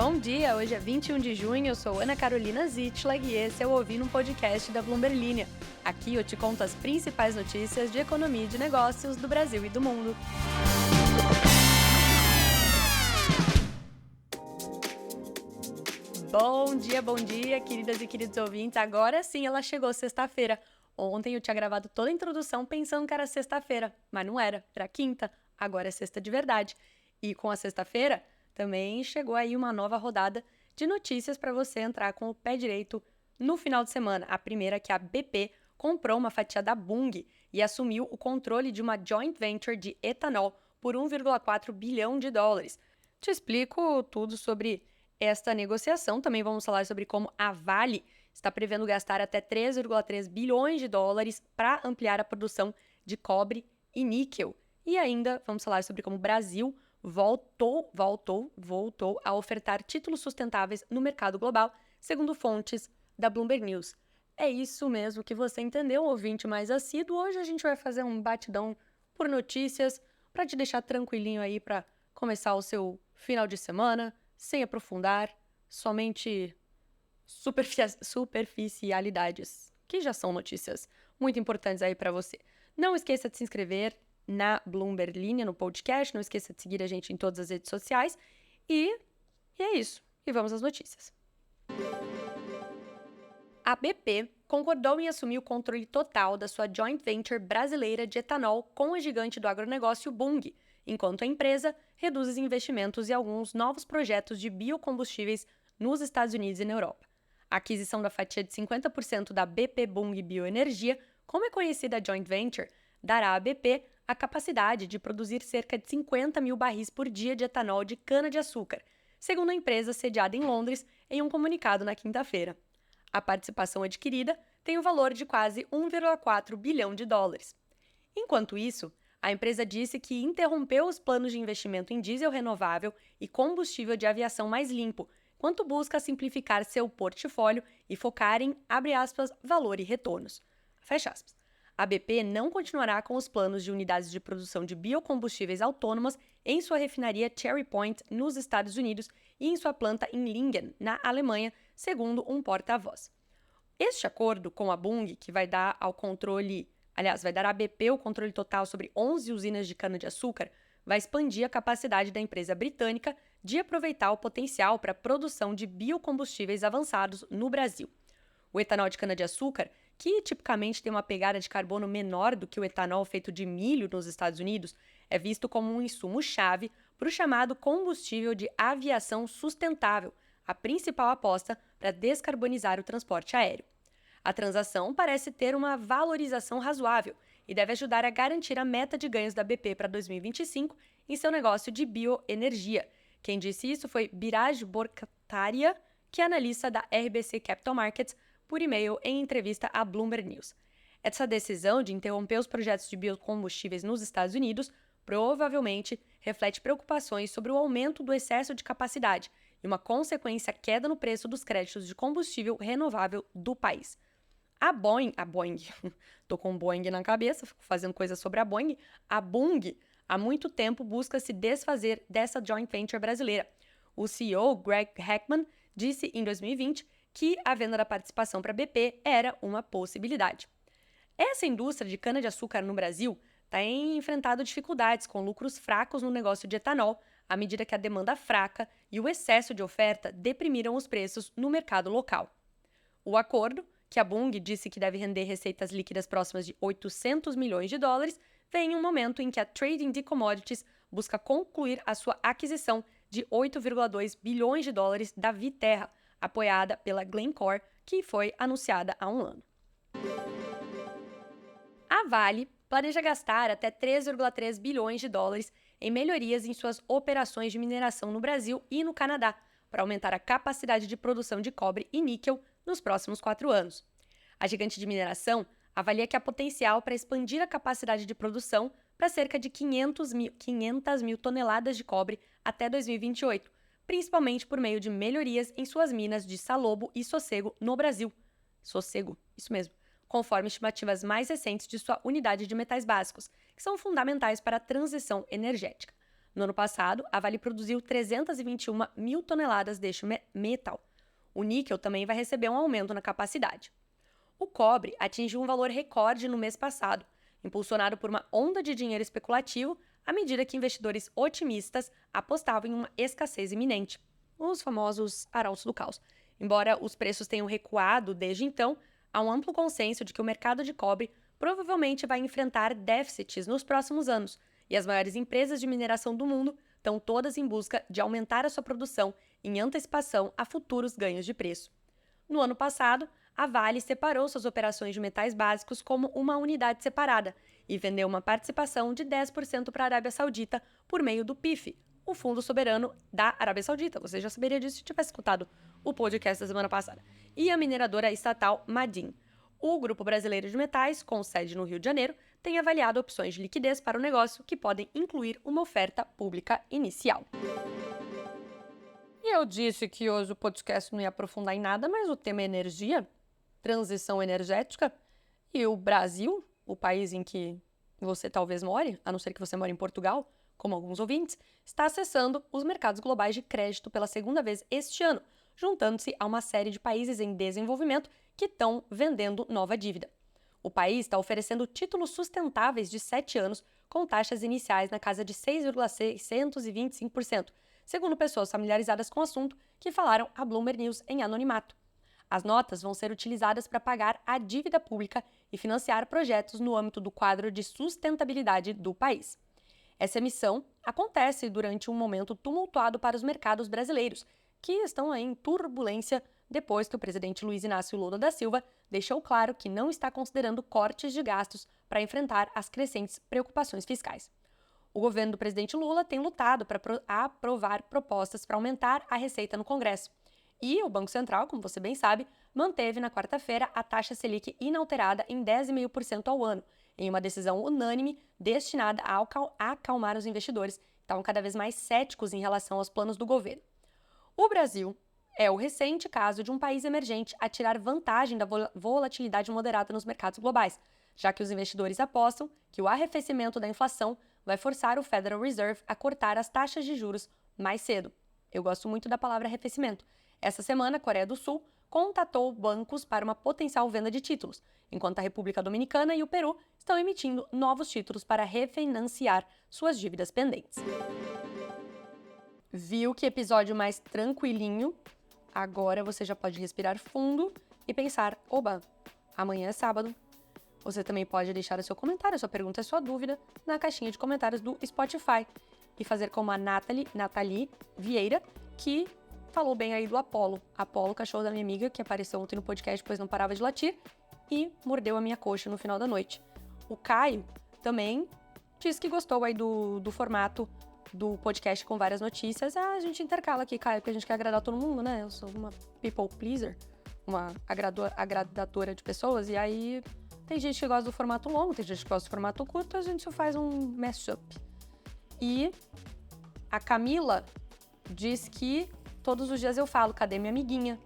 Bom dia, hoje é 21 de junho, eu sou Ana Carolina Zitlag e esse é o Ouvindo um Podcast da Bloomberg Linha. Aqui eu te conto as principais notícias de economia e de negócios do Brasil e do mundo. Bom dia, queridas e queridos ouvintes. Agora sim, ela chegou sexta-feira. Ontem eu tinha gravado toda a introdução pensando que era sexta-feira, mas não era quinta. Agora é sexta de verdade. E com a sexta-feira, também chegou aí uma nova rodada de notícias para você entrar com o pé direito no final de semana. A primeira é que a BP comprou uma fatia da Bunge e assumiu o controle de uma joint venture de etanol por 1,4 bilhão de dólares. Te explico tudo sobre esta negociação. Também vamos falar sobre como a Vale está prevendo gastar até 3,3 bilhões de dólares para ampliar a produção de cobre e níquel. E ainda vamos falar sobre como o Brasil voltou a ofertar títulos sustentáveis no mercado global, segundo fontes da Bloomberg News. É isso mesmo que você entendeu, ouvinte mais assíduo. Hoje a gente vai fazer um batidão por notícias para te deixar tranquilinho aí para começar o seu final de semana, sem aprofundar, somente superficialidades, que já são notícias muito importantes aí para você. Não esqueça de se inscrever na Bloomberg Linha, no podcast. Não esqueça de seguir a gente em todas as redes sociais. E é isso. E vamos às notícias. A BP concordou em assumir o controle total da sua joint venture brasileira de etanol com a gigante do agronegócio Bunge, enquanto a empresa reduz os investimentos em alguns novos projetos de biocombustíveis nos Estados Unidos e na Europa. A aquisição da fatia de 50% da BP Bunge Bioenergia, como é conhecida a joint venture, dará à BP a capacidade de produzir cerca de 50 mil barris por dia de etanol de cana-de-açúcar, segundo a empresa sediada em Londres, em um comunicado na quinta-feira. A participação adquirida tem o valor de quase 1,4 bilhão de dólares. Enquanto isso, a empresa disse que interrompeu os planos de investimento em diesel renovável e combustível de aviação mais limpo, enquanto busca simplificar seu portfólio e focar em, abre aspas, valor e retornos. Fecha aspas. A BP não continuará com os planos de unidades de produção de biocombustíveis autônomas em sua refinaria Cherry Point, nos Estados Unidos, e em sua planta em Lingen, na Alemanha, segundo um porta-voz. Este acordo com a Bunge, que vai dar à BP o controle total sobre 11 usinas de cana-de-açúcar, vai expandir a capacidade da empresa britânica de aproveitar o potencial para a produção de biocombustíveis avançados no Brasil. O etanol de cana-de-açúcar, que tipicamente tem uma pegada de carbono menor do que o etanol feito de milho nos Estados Unidos, é visto como um insumo-chave para o chamado combustível de aviação sustentável, a principal aposta para descarbonizar o transporte aéreo. A transação parece ter uma valorização razoável e deve ajudar a garantir a meta de ganhos da BP para 2025 em seu negócio de bioenergia. Quem disse isso foi Biraj Borkhataria, que é analista da RBC Capital Markets, por e-mail em entrevista à Bloomberg News. Essa decisão de interromper os projetos de biocombustíveis nos Estados Unidos provavelmente reflete preocupações sobre o aumento do excesso de capacidade e uma consequência queda no preço dos créditos de combustível renovável do país. A Boeing, tô com Boeing na cabeça, fico fazendo coisas sobre a Boeing, a Bunge, há muito tempo busca se desfazer dessa joint venture brasileira. O CEO, Greg Heckman, disse em 2020 que a venda da participação para a BP era uma possibilidade. Essa indústria de cana-de-açúcar no Brasil tem enfrentado dificuldades com lucros fracos no negócio de etanol, à medida que a demanda fraca e o excesso de oferta deprimiram os preços no mercado local. O acordo, que a Bunge disse que deve render receitas líquidas próximas de 800 milhões de dólares, vem em um momento em que a Trading de Commodities busca concluir a sua aquisição de 8,2 bilhões de dólares da Viterra, apoiada pela Glencore, que foi anunciada há um ano. A Vale planeja gastar até 3,3 bilhões de dólares em melhorias em suas operações de mineração no Brasil e no Canadá, para aumentar a capacidade de produção de cobre e níquel nos próximos 4 anos. A gigante de mineração avalia que há potencial para expandir a capacidade de produção para cerca de 500 mil toneladas de cobre até 2028, principalmente por meio de melhorias em suas minas de Salobo e Sossego no Brasil. Sossego, isso mesmo, conforme estimativas mais recentes de sua unidade de metais básicos, que são fundamentais para a transição energética. No ano passado, a Vale produziu 321 mil toneladas deste metal. O níquel também vai receber um aumento na capacidade. O cobre atingiu um valor recorde no mês passado, impulsionado por uma onda de dinheiro especulativo à medida que investidores otimistas apostavam em uma escassez iminente, os famosos arautos do caos. Embora os preços tenham recuado desde então, há um amplo consenso de que o mercado de cobre provavelmente vai enfrentar déficits nos próximos anos, e as maiores empresas de mineração do mundo estão todas em busca de aumentar a sua produção em antecipação a futuros ganhos de preço. No ano passado, a Vale separou suas operações de metais básicos como uma unidade separada e vendeu uma participação de 10% para a Arábia Saudita por meio do PIF, o Fundo Soberano da Arábia Saudita. Você já saberia disso se tivesse escutado o podcast da semana passada. E a mineradora estatal Madin. O Grupo Brasileiro de Metais, com sede no Rio de Janeiro, tem avaliado opções de liquidez para o negócio que podem incluir uma oferta pública inicial. E eu disse que hoje o podcast não ia aprofundar em nada, mas o tema é energia, transição energética, e o Brasil, o país em que você talvez more, a não ser que você more em Portugal, como alguns ouvintes, está acessando os mercados globais de crédito pela segunda vez este ano, juntando-se a uma série de países em desenvolvimento que estão vendendo nova dívida. O país está oferecendo títulos sustentáveis de 7 anos com taxas iniciais na casa de 6,625%, segundo pessoas familiarizadas com o assunto que falaram à Bloomberg News em anonimato. As notas vão ser utilizadas para pagar a dívida pública e financiar projetos no âmbito do quadro de sustentabilidade do país. Essa emissão acontece durante um momento tumultuado para os mercados brasileiros, que estão em turbulência depois que o presidente Luiz Inácio Lula da Silva deixou claro que não está considerando cortes de gastos para enfrentar as crescentes preocupações fiscais. O governo do presidente Lula tem lutado para aprovar propostas para aumentar a receita no Congresso. E o Banco Central, como você bem sabe, manteve na quarta-feira a taxa Selic inalterada em 10,5% ao ano, em uma decisão unânime destinada a acalmar os investidores que estavam cada vez mais céticos em relação aos planos do governo. O Brasil é o recente caso de um país emergente a tirar vantagem da volatilidade moderada nos mercados globais, já que os investidores apostam que o arrefecimento da inflação vai forçar o Federal Reserve a cortar as taxas de juros mais cedo. Eu gosto muito da palavra arrefecimento. Essa semana, a Coreia do Sul contatou bancos para uma potencial venda de títulos, enquanto a República Dominicana e o Peru estão emitindo novos títulos para refinanciar suas dívidas pendentes. Viu que episódio mais tranquilinho? Agora você já pode respirar fundo e pensar, oba, amanhã é sábado. Você também pode deixar o seu comentário, a sua pergunta, a sua dúvida na caixinha de comentários do Spotify e fazer como a Nathalie Vieira, que falou bem aí do Apolo, cachorro da minha amiga, que apareceu ontem no podcast, pois não parava de latir, e mordeu a minha coxa no final da noite. O Caio também disse que gostou aí do formato do podcast com várias notícias. A gente intercala aqui, Caio, porque a gente quer agradar todo mundo, né? Eu sou uma people pleaser, uma agradadora de pessoas, e aí tem gente que gosta do formato longo, tem gente que gosta do formato curto, a gente só faz um mashup. E a Camila diz que todos os dias eu falo, cadê minha amiguinha?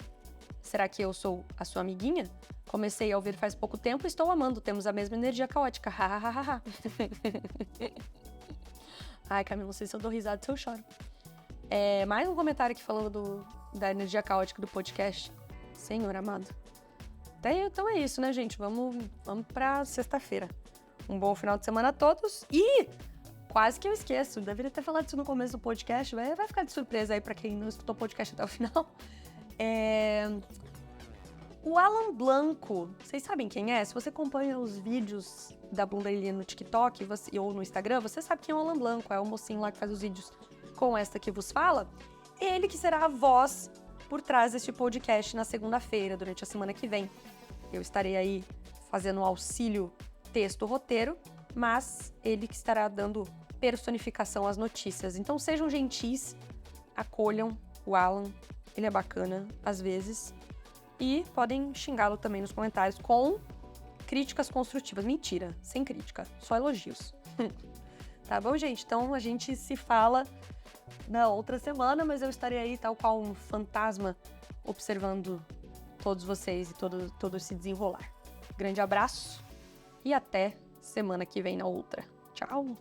Será que eu sou a sua amiguinha? Comecei a ouvir faz pouco tempo e estou amando, temos a mesma energia caótica, hahaha. Ai, Camila, não sei se eu dou risada ou se eu choro. Mais um comentário aqui falando da energia caótica do podcast. Senhor amado. Então é isso, né, gente? Vamos pra sexta-feira. Um bom final de semana a todos. E quase que eu esqueço. Deveria ter falado isso no começo do podcast. Vai ficar de surpresa aí pra quem não escutou o podcast até o final. O Alan Blanco. Vocês sabem quem é? Se você acompanha os vídeos da Bloomberg no TikTok ou no Instagram, você sabe quem é o Alan Blanco. É o mocinho lá que faz os vídeos com esta que vos fala. Ele que será a voz por trás deste podcast na segunda-feira, durante a semana que vem. Eu estarei aí fazendo um auxílio texto-roteiro, mas ele que estará dando personificação às notícias. Então sejam gentis, acolham o Alan, ele é bacana às vezes, e podem xingá-lo também nos comentários com críticas construtivas. Mentira, sem crítica, só elogios. Tá bom, gente? Então a gente se fala na outra semana, mas eu estarei aí tal qual um fantasma observando todos vocês e todo esse desenrolar. Grande abraço e até semana que vem na outra. Tchau!